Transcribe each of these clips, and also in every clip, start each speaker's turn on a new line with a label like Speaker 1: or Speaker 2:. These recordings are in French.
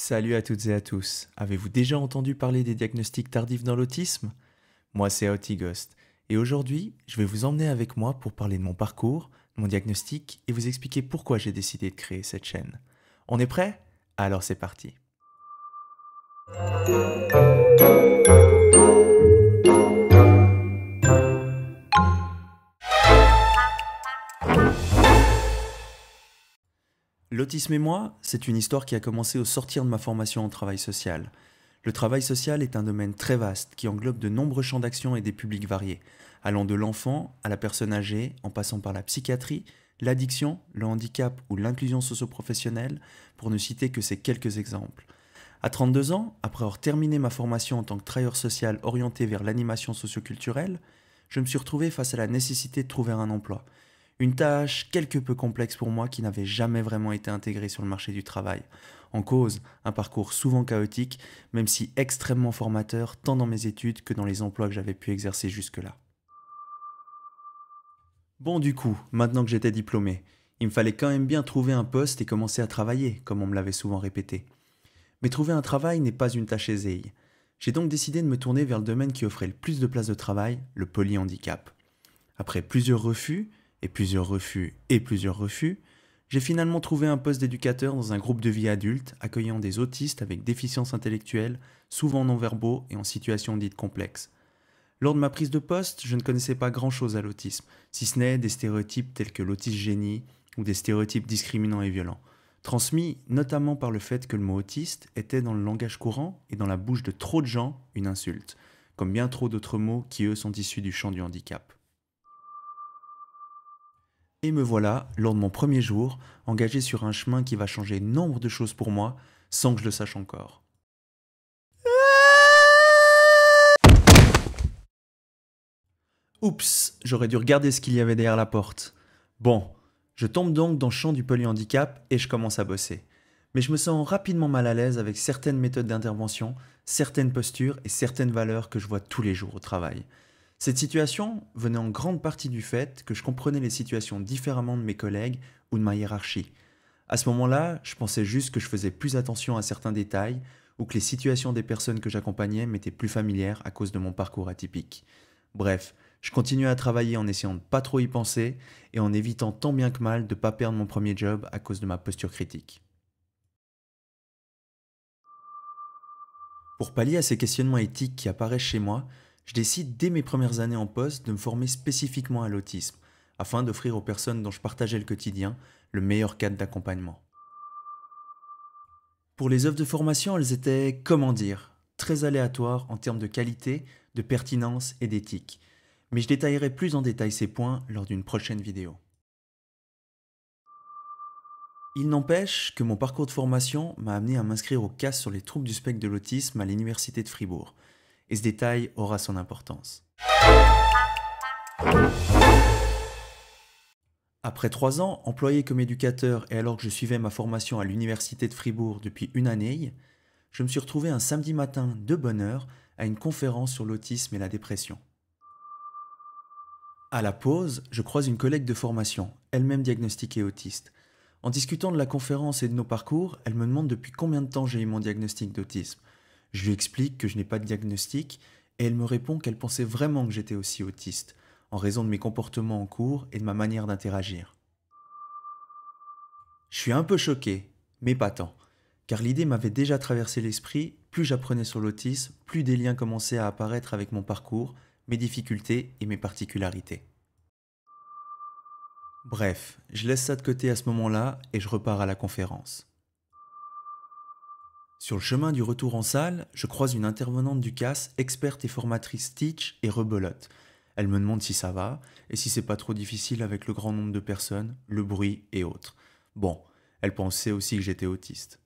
Speaker 1: Salut à toutes et à tous. Avez-vous déjà entendu parler des diagnostics tardifs dans l'autisme? Moi, c'est Autighost. Et aujourd'hui, je vais vous emmener avec moi pour parler de mon parcours, de mon diagnostic et vous expliquer pourquoi j'ai décidé de créer cette chaîne. On est prêt? Alors c'est parti. L'autisme et moi, c'est une histoire qui a commencé au sortir de ma formation en travail social. Le travail social est un domaine très vaste qui englobe de nombreux champs d'action et des publics variés, allant de l'enfant à la personne âgée, en passant par la psychiatrie, l'addiction, le handicap ou l'inclusion socio-professionnelle, pour ne citer que ces quelques exemples. À 32 ans, après avoir terminé ma formation en tant que travailleur social orienté vers l'animation socioculturelle, je me suis retrouvé face à la nécessité de trouver un emploi. Une tâche quelque peu complexe pour moi qui n'avait jamais vraiment été intégrée sur le marché du travail. En cause, un parcours souvent chaotique, même si extrêmement formateur tant dans mes études que dans les emplois que j'avais pu exercer jusque-là. Bon du coup, maintenant que j'étais diplômé, il me fallait quand même bien trouver un poste et commencer à travailler, comme on me l'avait souvent répété. Mais trouver un travail n'est pas une tâche aisée. J'ai donc décidé de me tourner vers le domaine qui offrait le plus de places de travail, le polyhandicap. Après plusieurs refus, et plusieurs refus, et plusieurs refus, j'ai finalement trouvé un poste d'éducateur dans un groupe de vie adulte accueillant des autistes avec déficience intellectuelle, souvent non-verbaux et en situation dite complexe. Lors de ma prise de poste, je ne connaissais pas grand-chose à l'autisme, si ce n'est des stéréotypes tels que l'autisme génie ou des stéréotypes discriminants et violents, transmis notamment par le fait que le mot autiste était dans le langage courant et dans la bouche de trop de gens une insulte, comme bien trop d'autres mots qui eux sont issus du champ du handicap. Et me voilà, lors de mon premier jour, engagé sur un chemin qui va changer nombre de choses pour moi, sans que je le sache encore. Oups, j'aurais dû regarder ce qu'il y avait derrière la porte. Bon, je tombe donc dans le champ du polyhandicap et je commence à bosser. Mais je me sens rapidement mal à l'aise avec certaines méthodes d'intervention, certaines postures et certaines valeurs que je vois tous les jours au travail. Cette situation venait en grande partie du fait que je comprenais les situations différemment de mes collègues ou de ma hiérarchie. À ce moment-là, je pensais juste que je faisais plus attention à certains détails ou que les situations des personnes que j'accompagnais m'étaient plus familières à cause de mon parcours atypique. Bref, je continuais à travailler en essayant de pas trop y penser et en évitant tant bien que mal de pas perdre mon premier job à cause de ma posture critique. Pour pallier à ces questionnements éthiques qui apparaissent chez moi, je décide dès mes premières années en poste de me former spécifiquement à l'autisme, afin d'offrir aux personnes dont je partageais le quotidien le meilleur cadre d'accompagnement. Pour les offres de formation, elles étaient, comment dire, très aléatoires en termes de qualité, de pertinence et d'éthique. Mais je détaillerai plus en détail ces points lors d'une prochaine vidéo. Il n'empêche que mon parcours de formation m'a amené à m'inscrire au CAS sur les troubles du spectre de l'autisme à l'université de Fribourg. Et ce détail aura son importance. Après 3 ans, employé comme éducateur et alors que je suivais ma formation à l'université de Fribourg depuis une année, je me suis retrouvé un samedi matin de bonne heure à une conférence sur l'autisme et la dépression. À la pause, je croise une collègue de formation, elle-même diagnostiquée autiste. En discutant de la conférence et de nos parcours, elle me demande depuis combien de temps j'ai eu mon diagnostic d'autisme. Je lui explique que je n'ai pas de diagnostic et elle me répond qu'elle pensait vraiment que j'étais aussi autiste, en raison de mes comportements en cours et de ma manière d'interagir. Je suis un peu choqué, mais pas tant, car l'idée m'avait déjà traversé l'esprit, plus j'apprenais sur l'autisme, plus des liens commençaient à apparaître avec mon parcours, mes difficultés et mes particularités. Bref, je laisse ça de côté à ce moment-là et je repars à la conférence. Sur le chemin du retour en salle, je croise une intervenante du CAS, experte et formatrice Teach et rebelote. Elle me demande si ça va et si c'est pas trop difficile avec le grand nombre de personnes, le bruit et autres. Bon, elle pensait aussi que j'étais autiste.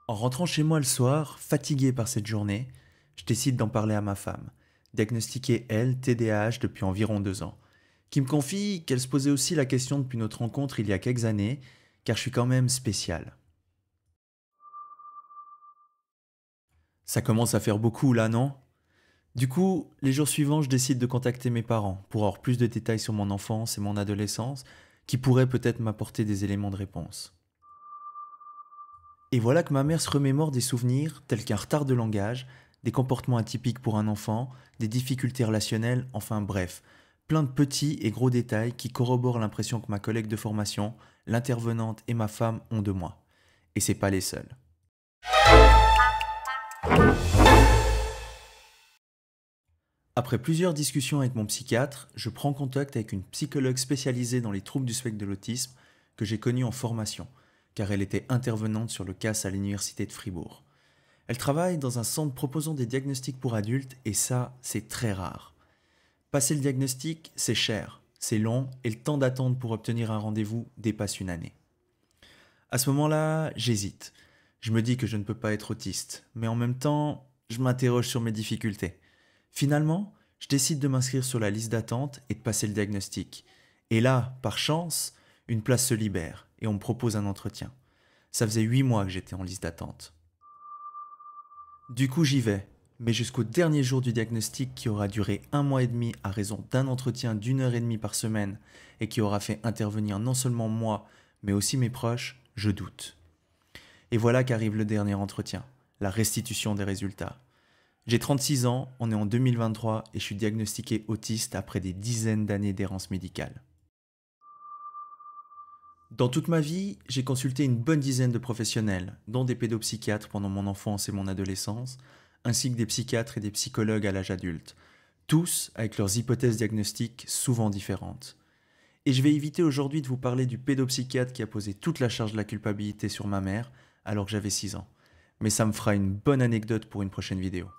Speaker 1: En rentrant chez moi le soir, fatigué par cette journée, je décide d'en parler à ma femme, diagnostiquée elle TDAH depuis environ 2 ans, qui me confie qu'elle se posait aussi la question depuis notre rencontre il y a quelques années, car je suis quand même spécial. Ça commence à faire beaucoup là, non? Du coup, les jours suivants, je décide de contacter mes parents pour avoir plus de détails sur mon enfance et mon adolescence qui pourraient peut-être m'apporter des éléments de réponse. Et voilà que ma mère se remémore des souvenirs tels qu'un retard de langage, des comportements atypiques pour un enfant, des difficultés relationnelles, enfin bref, plein de petits et gros détails qui corroborent l'impression que ma collègue de formation, l'intervenante et ma femme ont de moi. Et c'est pas les seuls. Après plusieurs discussions avec mon psychiatre, je prends contact avec une psychologue spécialisée dans les troubles du spectre de l'autisme que j'ai connue en formation, car elle était intervenante sur le CAS à l'université de Fribourg. Elle travaille dans un centre proposant des diagnostics pour adultes et ça, c'est très rare. Passer le diagnostic, c'est cher, c'est long et le temps d'attente pour obtenir un rendez-vous dépasse une année. À ce moment-là, j'hésite. Je me dis que je ne peux pas être autiste, mais en même temps, je m'interroge sur mes difficultés. Finalement, je décide de m'inscrire sur la liste d'attente et de passer le diagnostic. Et là, par chance, une place se libère et on me propose un entretien. Ça faisait 8 mois que j'étais en liste d'attente. Du coup, j'y vais, mais jusqu'au dernier jour du diagnostic qui aura duré 1 mois et demi à raison d'un entretien d'1 heure et demie par semaine et qui aura fait intervenir non seulement moi, mais aussi mes proches, je doute. Et voilà qu'arrive le dernier entretien, la restitution des résultats. J'ai 36 ans, on est en 2023 et je suis diagnostiqué autiste après des dizaines d'années d'errance médicale. Dans toute ma vie, j'ai consulté une bonne dizaine de professionnels, dont des pédopsychiatres pendant mon enfance et mon adolescence, ainsi que des psychiatres et des psychologues à l'âge adulte, tous avec leurs hypothèses diagnostiques souvent différentes. Et je vais éviter aujourd'hui de vous parler du pédopsychiatre qui a posé toute la charge de la culpabilité sur ma mère alors que j'avais 6 ans. Mais ça me fera une bonne anecdote pour une prochaine vidéo.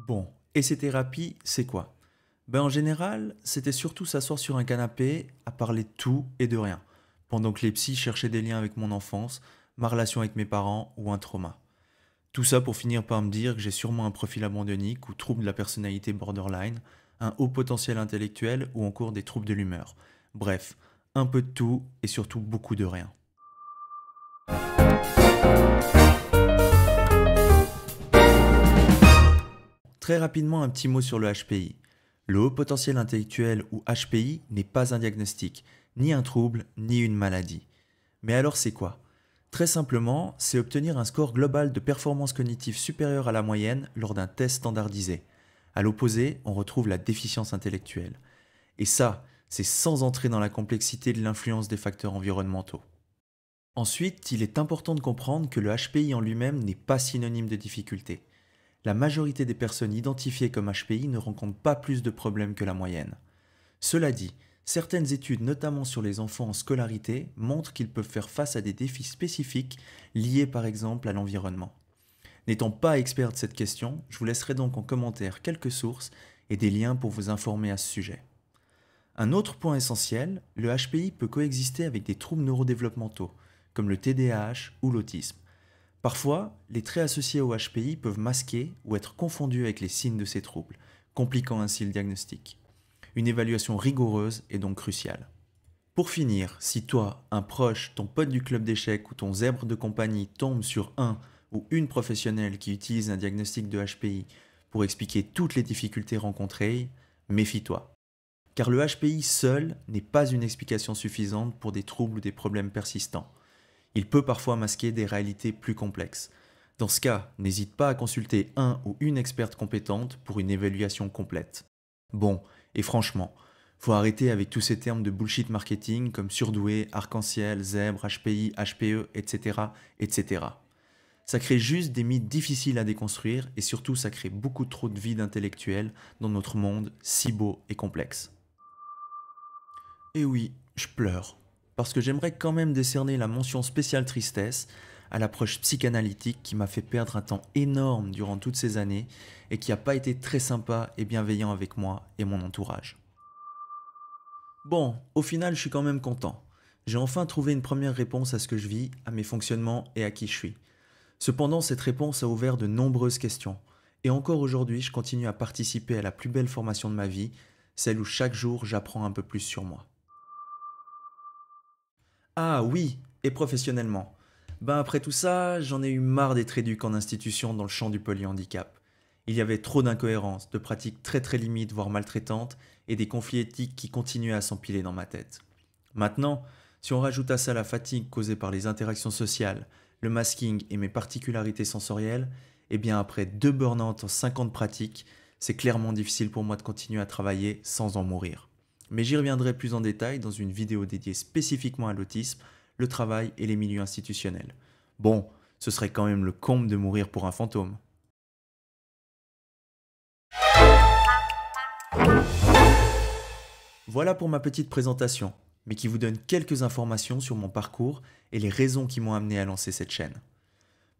Speaker 1: Bon, et ces thérapies, c'est quoi? En général, c'était surtout s'asseoir sur un canapé à parler de tout et de rien, pendant que les psys cherchaient des liens avec mon enfance, ma relation avec mes parents ou un trauma. Tout ça pour finir par me dire que j'ai sûrement un profil abandonnique ou trouble de la personnalité borderline, un haut potentiel intellectuel ou encore des troubles de l'humeur. Bref, un peu de tout et surtout beaucoup de rien. Très rapidement, un petit mot sur le HPI. Le haut potentiel intellectuel ou HPI n'est pas un diagnostic, ni un trouble, ni une maladie. Mais alors c'est quoi? Très simplement, c'est obtenir un score global de performance cognitive supérieur à la moyenne lors d'un test standardisé. À l'opposé, on retrouve la déficience intellectuelle. Et ça, c'est sans entrer dans la complexité de l'influence des facteurs environnementaux. Ensuite, il est important de comprendre que le HPI en lui-même n'est pas synonyme de difficulté. La majorité des personnes identifiées comme HPI ne rencontrent pas plus de problèmes que la moyenne. Cela dit, certaines études, notamment sur les enfants en scolarité, montrent qu'ils peuvent faire face à des défis spécifiques liés par exemple à l'environnement. N'étant pas expert de cette question, je vous laisserai donc en commentaire quelques sources et des liens pour vous informer à ce sujet. Un autre point essentiel, le HPI peut coexister avec des troubles neurodéveloppementaux, comme le TDAH ou l'autisme. Parfois, les traits associés au HPI peuvent masquer ou être confondus avec les signes de ces troubles, compliquant ainsi le diagnostic. Une évaluation rigoureuse est donc cruciale. Pour finir, si toi, un proche, ton pote du club d'échecs ou ton zèbre de compagnie tombe sur un ou une professionnelle qui utilise un diagnostic de HPI pour expliquer toutes les difficultés rencontrées, méfie-toi. Car le HPI seul n'est pas une explication suffisante pour des troubles ou des problèmes persistants. Il peut parfois masquer des réalités plus complexes. Dans ce cas, n'hésite pas à consulter un ou une experte compétente pour une évaluation complète. Bon, et franchement, faut arrêter avec tous ces termes de bullshit marketing comme surdoué, arc-en-ciel, zèbre, HPI, HPE, etc., etc. Ça crée juste des mythes difficiles à déconstruire et surtout ça crée beaucoup trop de vide intellectuel dans notre monde si beau et complexe. Et oui, je pleure. Parce que j'aimerais quand même décerner la mention spéciale tristesse à l'approche psychanalytique qui m'a fait perdre un temps énorme durant toutes ces années et qui n'a pas été très sympa et bienveillant avec moi et mon entourage. Bon, au final, je suis quand même content. J'ai enfin trouvé une première réponse à ce que je vis, à mes fonctionnements et à qui je suis. Cependant, cette réponse a ouvert de nombreuses questions. Et encore aujourd'hui, je continue à participer à la plus belle formation de ma vie, celle où chaque jour j'apprends un peu plus sur moi. Ah oui, et professionnellement. Après tout ça, j'en ai eu marre d'être éduqué en institution dans le champ du polyhandicap. Il y avait trop d'incohérences, de pratiques très limites, voire maltraitantes, et des conflits éthiques qui continuaient à s'empiler dans ma tête. Maintenant, Si on rajoute à ça la fatigue causée par les interactions sociales, le masking et mes particularités sensorielles, eh bien après 2 burn-out en 5 ans de pratique, c'est clairement difficile pour moi de continuer à travailler sans en mourir. Mais j'y reviendrai plus en détail dans une vidéo dédiée spécifiquement à l'autisme, le travail et les milieux institutionnels. Bon, ce serait quand même le comble de mourir pour un fantôme. Voilà pour ma petite présentation, mais qui vous donne quelques informations sur mon parcours et les raisons qui m'ont amené à lancer cette chaîne.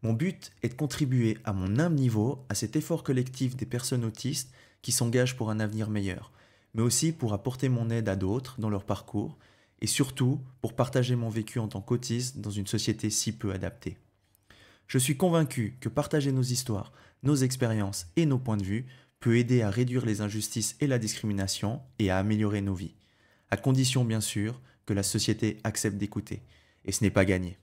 Speaker 1: Mon but est de contribuer à mon humble niveau à cet effort collectif des personnes autistes qui s'engagent pour un avenir meilleur, mais aussi pour apporter mon aide à d'autres dans leur parcours et surtout pour partager mon vécu en tant qu'autiste dans une société si peu adaptée. Je suis convaincu que partager nos histoires, nos expériences et nos points de vue peut aider à réduire les injustices et la discrimination et à améliorer nos vies, à condition bien sûr que la société accepte d'écouter, et ce n'est pas gagné.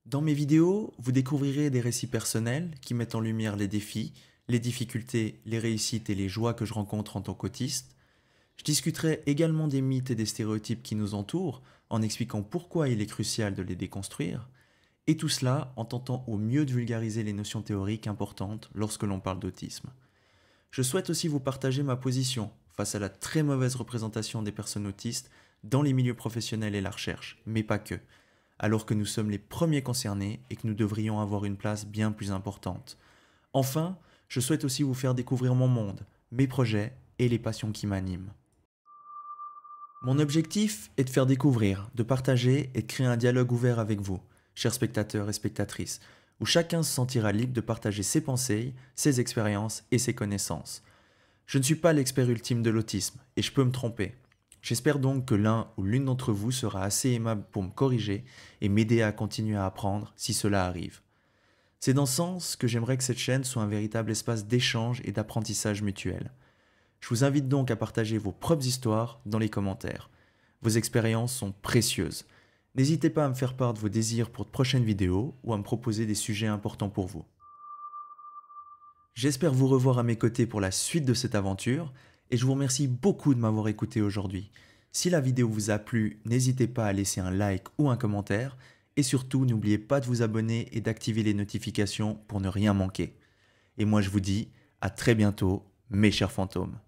Speaker 1: Dans mes vidéos, vous découvrirez des récits personnels qui mettent en lumière les défis, les difficultés, les réussites et les joies que je rencontre en tant qu'autiste. Je discuterai également des mythes et des stéréotypes qui nous entourent en expliquant pourquoi il est crucial de les déconstruire, et tout cela en tentant au mieux de vulgariser les notions théoriques importantes lorsque l'on parle d'autisme. Je souhaite aussi vous partager ma position face à la très mauvaise représentation des personnes autistes dans les milieux professionnels et la recherche, mais pas que, alors que nous sommes les premiers concernés et que nous devrions avoir une place bien plus importante. Enfin, je souhaite aussi vous faire découvrir mon monde, mes projets et les passions qui m'animent. Mon objectif est de faire découvrir, de partager et de créer un dialogue ouvert avec vous, chers spectateurs et spectatrices, où chacun se sentira libre de partager ses pensées, ses expériences et ses connaissances. Je ne suis pas l'expert ultime de l'autisme, et je peux me tromper. J'espère donc que l'un ou l'une d'entre vous sera assez aimable pour me corriger et m'aider à continuer à apprendre si cela arrive. C'est dans ce sens que j'aimerais que cette chaîne soit un véritable espace d'échange et d'apprentissage mutuel. Je vous invite donc à partager vos propres histoires dans les commentaires. Vos expériences sont précieuses. N'hésitez pas à me faire part de vos désirs pour de prochaines vidéos ou à me proposer des sujets importants pour vous. J'espère vous revoir à mes côtés pour la suite de cette aventure et je vous remercie beaucoup de m'avoir écouté aujourd'hui. Si la vidéo vous a plu, n'hésitez pas à laisser un like ou un commentaire et surtout n'oubliez pas de vous abonner et d'activer les notifications pour ne rien manquer. Et moi je vous dis à très bientôt mes chers fantômes.